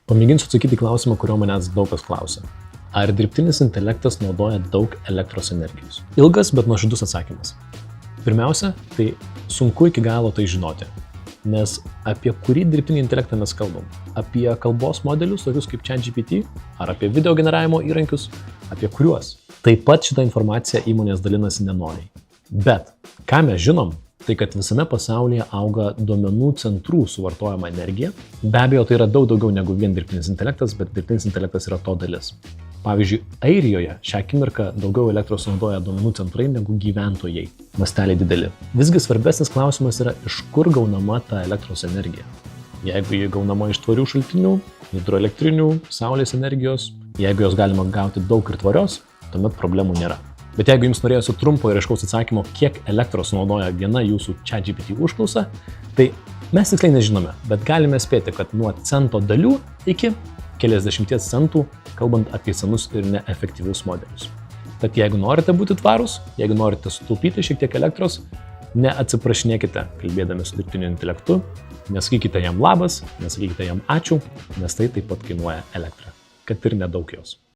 Pamėginsiu atsakyti į klausimą, kurio manęs daug kas klausia. Ar dirbtinis intelektas naudoja daug elektros energijos? Ilgas, bet nuoširdus atsakymas. Pirmiausia, tai sunku iki galo tai žinoti. Nes apie kurį dirbtinį intelektą mes kalbam? Apie kalbos modelius, tokius kaip ChatGPT, ar apie video generavimo įrankius, apie kuriuos? Taip pat šitą informaciją įmonės dalinasi nenoriai. Bet ką mes žinom, tai kad visame pasaulyje auga duomenų centrų suvartojama energija. Be abejo, tai yra daug daugiau negu vien dirbtinis intelektas, bet dirbtinis intelektas yra to dalis. Pavyzdžiui, Airijoje šią akimirką daugiau elektros naudoja duomenų centrai negu gyventojai. Masteliai dideli. Visgi svarbesnis klausimas yra, iš kur gaunama ta elektros energija. Jeigu ji gaunama iš tvarių šaltinių, hidroelektrinių, saulės energijos, jeigu jos galima gauti daug ir tvarios, tuomet problemų nėra. Bet jeigu jums norėjosi trumpo ir aiškaus atsakymo, kiek elektros naudoja viena jūsų ChatGPT užklausa, tai mes tiksliai nežinome, bet galime spėti, kad nuo cento dalių iki keliasdešimties centų, kalbant apie senus ir neefektyvius modelius. Tad jeigu norite būti tvarūs, jeigu norite sutaupyti šiek tiek elektros, neatsiprašinėkite kalbėdami su dirbtiniu intelektu, nesakykite jam labas, nesakykite jam ačiū, nes tai taip pat kainuoja elektrą, kad ir nedaug jos.